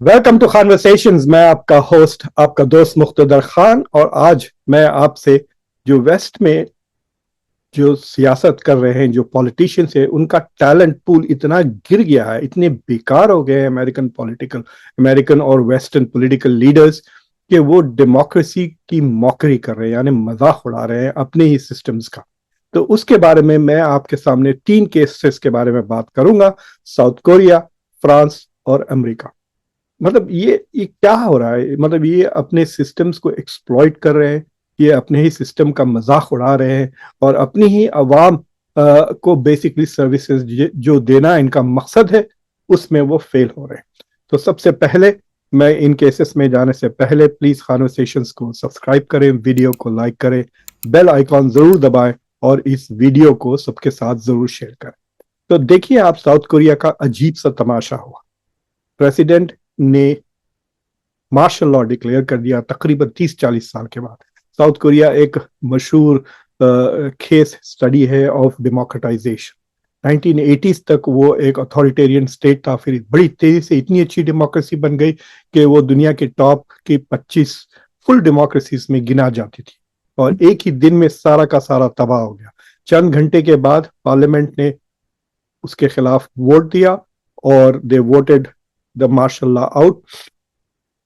Welcome to conversations. मैं आपका host, आपका दोस्त मुख्तदर खान, और आज मैं आपसे जो वेस्ट में जो सियासत कर रहे हैं, जो पॉलिटिशियंस है, उनका टैलेंट पूल इतना गिर गया है, इतने बेकार हो गए हैं अमेरिकन और वेस्टर्न पॉलिटिकल लीडर्स कि वो डेमोक्रेसी की मॉकरी कर रहे हैं, यानी मजाक उड़ा रहे हैं अपने ही सिस्टम्स का। तो उसके बारे में मैं आपके सामने 3 केसेस के बारे में बात करूंगा: साउथ कोरिया, फ्रांस और अमेरिका। मतलब ये क्या हो रहा है? मतलब ये अपने सिस्टम्स को एक्सप्लॉइट कर रहे हैं, ये अपने ही सिस्टम का मजाक उड़ा रहे हैं, और अपनी ही अवाम को बेसिकली सर्विसेज जो देना इनका मकसद है, उसमें वो फेल हो रहे हैं। तो सबसे पहले, मैं इन केसेस में जाने से पहले प्लीज कॉन्वर्सेशंस को सब्सक्राइब करें, वीडियो को लाइक करें, बेल आइकॉन जरूर दबाएं, और इस वीडियो को सबके साथ जरूर शेयर करें। तो देखिए आप, साउथ कोरिया का अजीब सा तमाशा हुआ। प्रेसिडेंट ने मार्शल लॉ डिक्लेयर कर दिया तकरीबन 30-40 साल के बाद। साउथ कोरिया एक मशहूर केस स्टडी है ऑफ डेमोक्रेटाइजेशन। 1980s तक वो एक अथॉरिटेरियन स्टेट था, फिर बड़ी तेजी से इतनी अच्छी डेमोक्रेसी बन गई कि वो दुनिया के टॉप की 25 फुल डेमोक्रेसीज में गिना जाती थी, और एक ही दिन में सारा का सारा तबाह हो गया। चंद घंटे के बाद पार्लियामेंट ने उसके खिलाफ वोट दिया, और they voted the martial law out,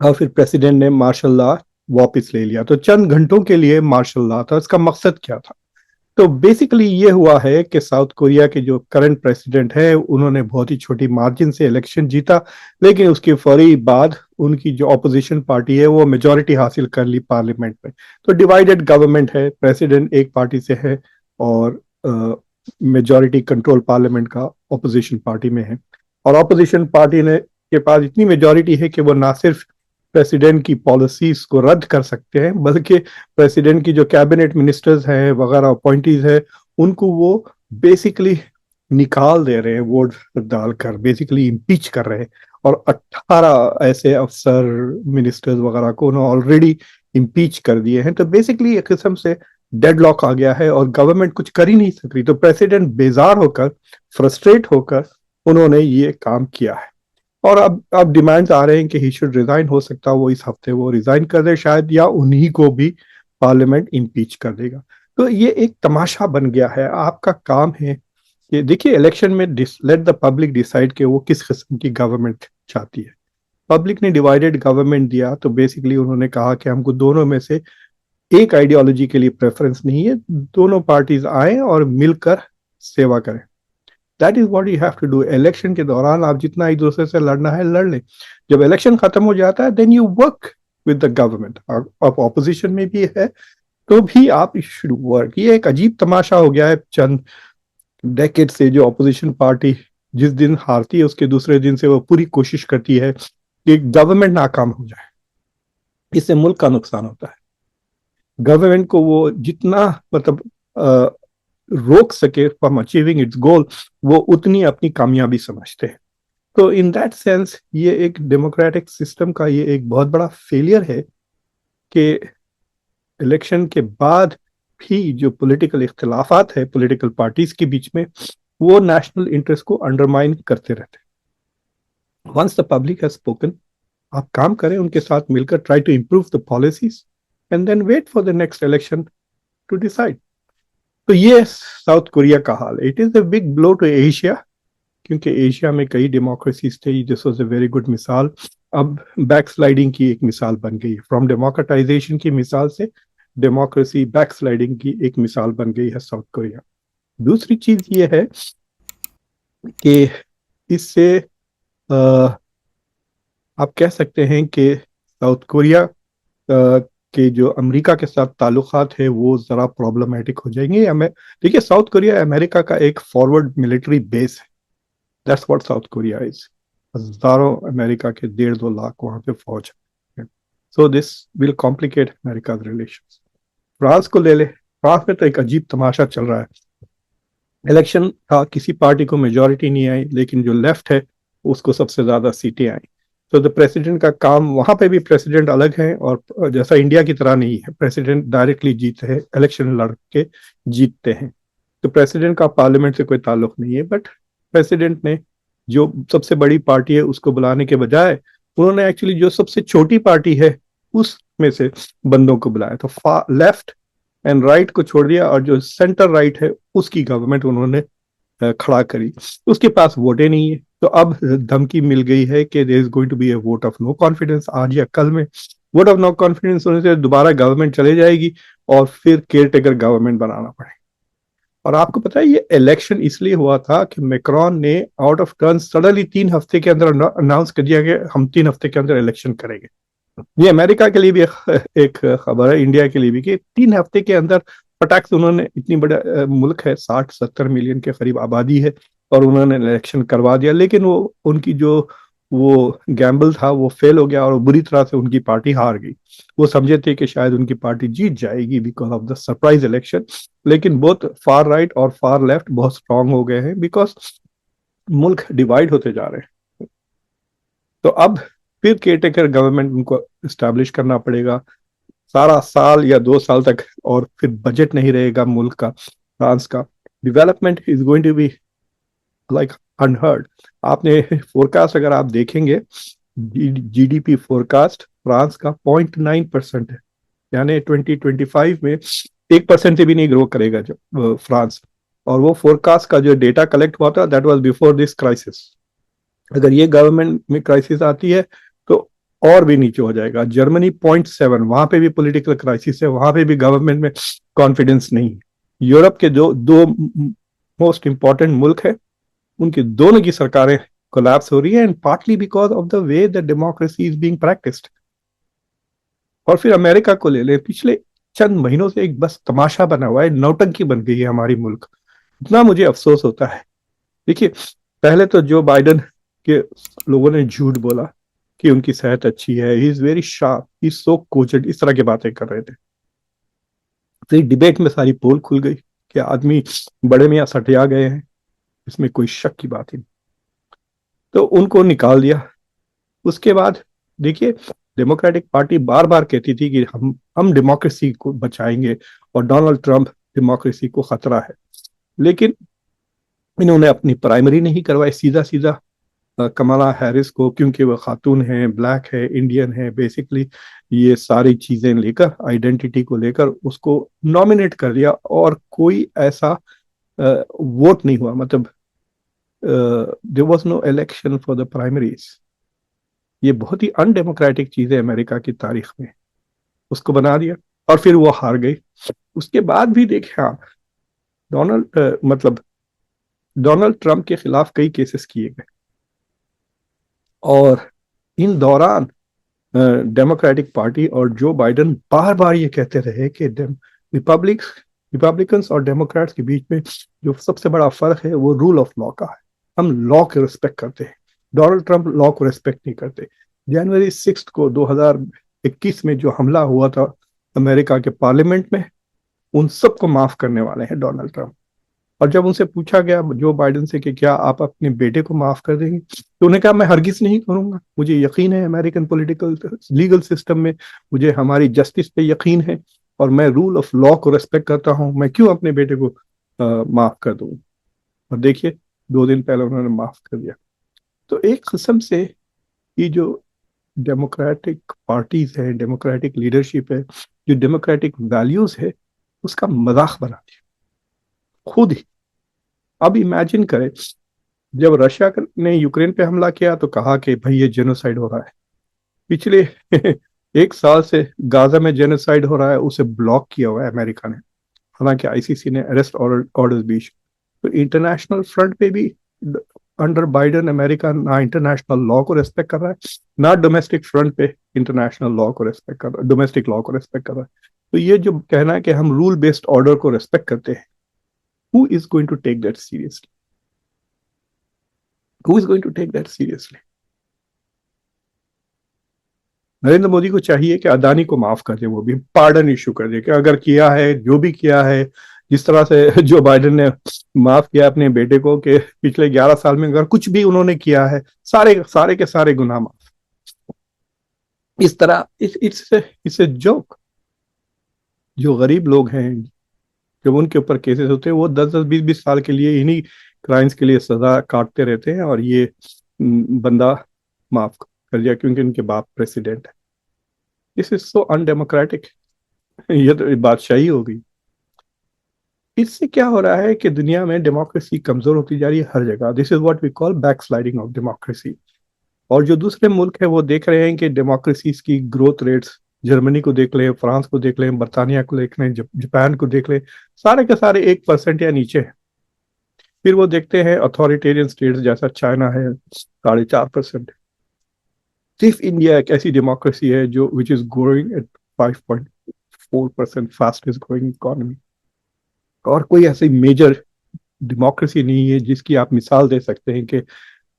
और फिर प्रेसिडेंट ने मार्शल लॉ वापस ले लिया। तो चंद घंटों के लिए मार्शल लॉ था, इसका मकसद क्या था? तो बेसिकली ये हुआ है कि साउथ कोरिया के जो करंट प्रेसिडेंट है, उन्होंने बहुत ही छोटी मार्जिन से इलेक्शन जीता, लेकिन उसके फौरी बाद उनकी जो ऑपोजिशन पार्टी है वो मेजोरिटी हासिल कर ली पार्लियामेंट में। तो डिवाइडेड गवर्नमेंट है, प्रेसिडेंट एक पार्टी से है, और मेजोरिटी कंट्रोल पार्लियामेंट का ऑपोजिशन पार्टी में है। और ऑपोजिशन पार्टी ने के पास इतनी मेजोरिटी है कि वो ना सिर्फ प्रेसिडेंट की पॉलिसीज को रद्द कर सकते हैं, बल्कि प्रेसिडेंट की जो कैबिनेट मिनिस्टर्स हैं वगैरह अपॉइंटीज है, उनको वो बेसिकली निकाल दे रहे हैं, वोट डालकर बेसिकली इम्पीच कर रहे हैं। और 18 ऐसे अफसर, मिनिस्टर्स वगैरह को उन्होंने ऑलरेडी इम्पीच कर दिए हैं। तो बेसिकली एक किस्म से डेडलॉक आ गया है, और गवर्नमेंट कुछ कर ही नहीं सक रही। तो प्रेसिडेंट बेजार होकर, फ्रस्ट्रेट होकर उन्होंने ये काम किया है। और अब डिमांड्स आ रहे हैं कि ही शुड रिजाइन। हो सकता है वो इस हफ्ते वो रिजाइन कर दे शायद, या उन्हीं को भी पार्लियामेंट इम्पीच कर देगा। तो ये एक तमाशा बन गया है। आपका काम है कि देखिए, इलेक्शन में लेट द पब्लिक डिसाइड कि वो किस किस्म की गवर्नमेंट चाहती है। पब्लिक ने डिवाइडेड गवर्नमेंट दिया, तो बेसिकली उन्होंने कहा कि हमको दोनों में से एक आइडियोलॉजी के लिए प्रेफरेंस नहीं है, दोनों पार्टीज आए और मिलकर सेवा करें। That is what you have to do. Election के दौरान आप जितना एक दूसरे से लड़ना है लड़ लें, जब इलेक्शन खत्म हो जाता है then you work with the government. आप ऑपोजिशन में भी है तो भी आप शुड वर्क। ये एक अजीब तमाशा हो गया है चंद डेकेड से। जो ऑपोजिशन पार्टी जिस दिन हारती है, उसके दूसरे दिन से वो पूरी कोशिश करती है कि गवर्नमेंट नाकाम हो जाए। इससे मुल्क का नुकसान होता है। गवर्नमेंट को वो जितना मतलब रोक सके फ्रॉम अचीविंग इट्स गोल, वो उतनी अपनी कामयाबी समझते हैं। तो इन दैट सेंस ये एक डेमोक्रेटिक सिस्टम का ये एक बहुत बड़ा फेलियर है कि इलेक्शन के बाद भी जो पॉलिटिकल इख्तिलाफात है पॉलिटिकल पार्टीज के बीच में, वो नेशनल इंटरेस्ट को अंडरमाइन करते रहते हैं। Once the public has spoken, आप काम करें उनके साथ मिलकर, try to improve the policies, and then wait for the next election to decide. तो ये साउथ कोरिया का हाल है। It is a big blow to Asia, क्योंकि एशिया में कई डेमोक्रेसीज थे। This was a very good मिसाल। अब बैकस्लाइडिंग की एक मिसाल बन गई, फ्रॉम डेमोक्रेटाइजेशन की मिसाल से डेमोक्रेसी बैकस्लाइडिंग की एक मिसाल बन गई है साउथ कोरिया। दूसरी चीज ये है कि इससे आप कह सकते हैं कि साउथ कोरिया के जो अमेरिका के साथ ताल्लुकात है वो जरा प्रॉब्लमेटिक हो जाएंगे। देखिए, साउथ कोरिया अमेरिका का एक फॉरवर्ड मिलिट्री बेस है। That's what south Korea is. हजारों अमेरिका के 1.5-2 लाख वहां पे फौज है। So this will complicate America relation. France को ले ले। फ्रांस में तो एक अजीब तमाशा चल रहा है। इलेक्शन था, किसी पार्टी को मेजोरिटी नहीं आई, लेकिन जो लेफ्ट है उसको सबसे ज्यादा सीटें आई। तो द प्रेसिडेंट का काम, वहां पे भी प्रेसिडेंट अलग है, और जैसा इंडिया की तरह नहीं है, प्रेसिडेंट डायरेक्टली जीतते हैं, इलेक्शन लड़ के जीतते हैं। तो प्रेसिडेंट का पार्लियामेंट से कोई ताल्लुक नहीं है, बट प्रेसिडेंट ने जो सबसे बड़ी पार्टी है उसको बुलाने के बजाय उन्होंने एक्चुअली जो सबसे छोटी पार्टी है उसमें से बंदों को बुलाया, तो लेफ्ट एंड राइट को छोड़ दिया और जो सेंटर राइट है उसकी गवर्नमेंट उन्होंने खड़ा करी। उसके पास वोटें नहीं है, तो अब धमकी मिल गई है कि there is going to be a vote of no confidence आज या कल में। वोट ऑफ नो कॉन्फिडेंस होने से दोबारा गवर्नमेंट चले जाएगी और फिर केयर टेकर गवर्नमेंट बनाना पड़ेगा। और आपको पता है ये इलेक्शन इसलिए हुआ था कि मैक्रॉन ने आउट ऑफ टर्न सडनली 3 हफ्ते के अंदर अनाउंस कर दिया कि हम 3 हफ्ते के अंदर इलेक्शन करेंगे। ये अमेरिका के लिए भी एक खबर है, इंडिया के लिए भी, कि 3 हफ्ते के अंदर फटाक से उन्होंने, इतनी बड़ा मुल्क है, 60-70 मिलियन के करीब आबादी है, और उन्होंने इलेक्शन करवा दिया। लेकिन वो उनकी जो वो गैम्बल था वो फेल हो गया और बुरी तरह से उनकी पार्टी हार गई। वो समझे थे कि शायद उनकी पार्टी जीत जाएगी because of the surprise election, लेकिन बोथ फार राइट और फार लेफ्ट बहुत स्ट्रांग हो गए हैं बिकॉज मुल्क डिवाइड होते जा रहे हैं। तो अब फिर केयरटेकर गवर्नमेंट उनको स्टैब्लिश करना पड़ेगा सारा साल या 2 साल तक, और फिर बजट नहीं रहेगा मुल्क का, फ्रांस का development is going to be like unheard. आपने फोरकास्ट अगर आप देखेंगे, जीडीपी फोरकास्ट फ्रांस का 0.9% है, यानी 2025 में 1% से भी नहीं ग्रो करेगा जो फ्रांस। और वो फोरकास्ट का जो डेटा कलेक्ट हुआ था that was before this crisis. अगर ये गवर्नमेंट में क्राइसिस आती है तो और भी नीचे हो जाएगा। जर्मनी 0.7, वहां पे भी पॉलिटिकल क्राइसिस है, वहां पे भी गवर्नमेंट में कॉन्फिडेंस नहीं है। यूरोप के जो दो मोस्ट इंपॉर्टेंट मुल्क है उनकी दोनों की सरकारें कोलैप्स हो रही है, and partly because of the way the democracy is being practised. और फिर अमेरिका को ले ले, पिछले चंद महीनों से एक बस तमाशा बना हुआ है, नौटंकी बन गई है हमारी मुल्क। इतना मुझे अफसोस होता है। देखिए, पहले तो जो बाइडन के लोगों ने झूठ बोला कि उनकी सेहत अच्छी है, ही इज वेरी शार्प, ही सो कोचड, इस तरह की बातें कर रहे थे। तो डिबेट में सारी पोल खुल गई कि आदमी बड़े मियाँ सटिया गए हैं, इसमें कोई शक की बात ही नहीं। तो उनको निकाल दिया। उसके बाद देखिए, डेमोक्रेटिक पार्टी बार बार कहती थी कि हम डेमोक्रेसी को बचाएंगे और डोनाल्ड ट्रंप डेमोक्रेसी को खतरा है। लेकिन इन्होंने अपनी प्राइमरी नहीं करवाई, सीधा सीधा कमला हैरिस को, क्योंकि वो खातून है, ब्लैक है, इंडियन है, बेसिकली ये सारी चीजें लेकर, आइडेंटिटी को लेकर उसको नॉमिनेट कर दिया, और कोई ऐसा वोट नहीं हुआ, मतलब there was no election for the primaries. ये बहुत ही अनडेमोक्रेटिक चीज है अमेरिका की तारीख में, उसको बना दिया और फिर वो हार गई। उसके बाद भी देखे आप, मतलब डोनाल्ड ट्रंप के खिलाफ कई केसेस किए गए, और इन दौरान डेमोक्रेटिक पार्टी और जो बाइडन बार बार ये कहते रहे कि रिपब्लिक रिपब्लिकन्स और डेमोक्रेट्स के बीच में जो सबसे बड़ा फर्क है वो रूल ऑफ लॉ का है। हम लॉ के रिस्पेक्ट करते हैं, डोनाल्ड ट्रंप लॉ को रिस्पेक्ट नहीं करते। जनवरी 6 को 2021 में जो हमला हुआ था अमेरिका के पार्लियामेंट में, उन सबको माफ करने वाले हैं डोनाल्ड ट्रंप। और जब उनसे पूछा गया जो बाइडेन से कि क्या आप अपने बेटे को माफ कर देंगे, तो उन्होंने कहा मैं हरगिज नहीं करूंगा, मुझे यकीन है अमेरिकन पॉलिटिकल लीगल सिस्टम में, मुझे हमारी जस्टिस पे यकीन है, और मैं रूल ऑफ लॉ को रेस्पेक्ट करता हूं, मैं क्यों अपने बेटे को माफ कर दूं। और देखिए, 2 दिन पहले उन्होंने माफ कर दिया। तो एक किस्म से ये जो डेमोक्रेटिक पार्टीज है, डेमोक्रेटिक लीडरशिप है, जो डेमोक्रेटिक वैल्यूज है, उसका मजाक बना दिया खुद ही। अब इमेजिन करें, जब रशिया ने यूक्रेन पे हमला किया तो कहा कि भाई ये जेनोसाइड हो रहा है। पिछले 1 साल से गाजा में जेनोसाइड हो रहा है, उसे ब्लॉक किया हुआ है अमेरिका ने, हालांकि आईसीसी ने अरेस्ट ऑर्डर्स भी। तो इंटरनेशनल फ्रंट पे भी अंडर बाइडन अमेरिका ना इंटरनेशनल लॉ को रेस्पेक्ट कर रहा है, ना डोमेस्टिक फ्रंट पे इंटरनेशनल लॉ को रेस्पेक्ट कर रहा है, डोमेस्टिक लॉ को रेस्पेक्ट कर रहा है। तो ये जो कहना है कि हम रूल बेस्ड ऑर्डर को रेस्पेक्ट करते हैं, who is going to take that seriously? Who is going to take that seriously? Narendra Modi को चाहिए कि अदानी को माफ कर दे, वो भी पार्डन इशू कर दे कि अगर किया है, जो भी किया है, जिस तरह से जो बाइडेन ने माफ किया अपने बेटे को कि पिछले 11 साल में अगर कुछ भी उन्होंने किया है, सारे सारे के सारे गुनाह माफ। इस तरह इट्स जोक। जो गरीब लोग हैं, जब उनके ऊपर केसेस होते हैं, वो 10-10 20-20 साल के लिए इन्हीं क्राइम्स के लिए सजा काटते रहते हैं, और ये बंदा माफ कर दिया क्योंकि उनके बाप प्रेसिडेंट है। This is so undemocratic. ये तो बादशाही हो गई। इससे क्या हो रहा है कि दुनिया में डेमोक्रेसी कमजोर होती जा रही है हर जगह। This is what we call backsliding of democracy. और जो दूसरे मुल्क है वो देख रहे हैं कि डेमोक्रेसीज की ग्रोथ रेट्स, जर्मनी को देख लें, फ्रांस को देख लें, बर्तानिया को देख लें, जापान को देख लें, सारे के सारे 1% या नीचे हैं। फिर वो देखते हैं अथॉरिटेरियन स्टेट्स जैसा चाइना है 4.5%। सिर्फ इंडिया एक ऐसी डेमोक्रेसी है जो which is growing at 5.4% fastest growing economy. और कोई ऐसी मेजर डेमोक्रेसी नहीं है जिसकी आप मिसाल दे सकते हैं कि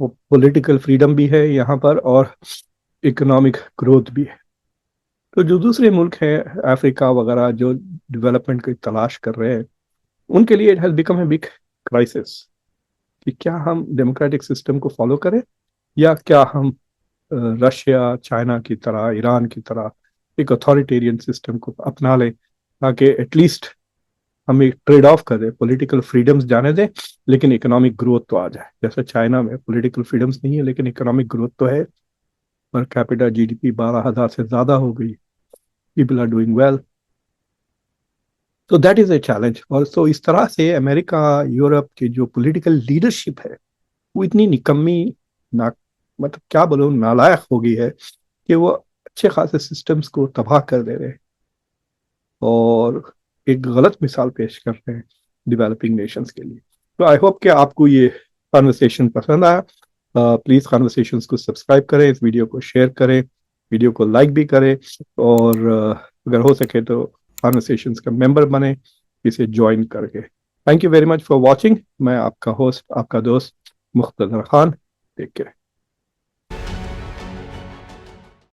वो पॉलिटिकल फ्रीडम भी है यहाँ पर और इकोनॉमिक ग्रोथ भी है। तो जो दूसरे मुल्क हैं अफ्रीका वगैरह जो डेवलपमेंट की तलाश कर रहे हैं, उनके लिए it has become a big crisis कि क्या हम डेमोक्रेटिक सिस्टम को फॉलो करें या क्या हम रशिया, चाइना की तरह, ईरान की तरह एक अथॉरिटेरियन सिस्टम को अपना लें ताकि एटलीस्ट हम एक ट्रेड ऑफ करें, पॉलिटिकल फ्रीडम्स जाने दें लेकिन इकोनॉमिक ग्रोथ तो आ जाए। जैसे चाइना में पॉलिटिकल फ्रीडम्स नहीं है लेकिन इकोनॉमिक ग्रोथ तो है। पर कैपिटा जीडीपी 12,000 से ज्यादा हो गई। People are doing well. तो दैट इज ए चैलेंज। और सो इस तरह से अमेरिका, यूरोप की जो पॉलिटिकल लीडरशिप है वो इतनी निकम्मी, ना मतलब क्या बोलूं, नालायक हो गई है कि वो अच्छे खासे सिस्टम्स को तबाह कर दे रहे हैं और एक गलत मिसाल पेश कर रहे हैं डेवलपिंग नेशंस के लिए। तो आई होप कि आपको ये कॉन्वर्सेशन पसंद आया। प्लीज़ कॉन्वर्सेशंस को सब्सक्राइब करें, इस वीडियो को शेयर करें, वीडियो को लाइक भी करें और अगर हो सके तो कॉन्वर्सेशंस का मेंबर बने इसे ज्वाइन करके। Thank you very much for watching. मैं आपका होस्ट, आपका दोस्त मुख्तदर खान। Take care.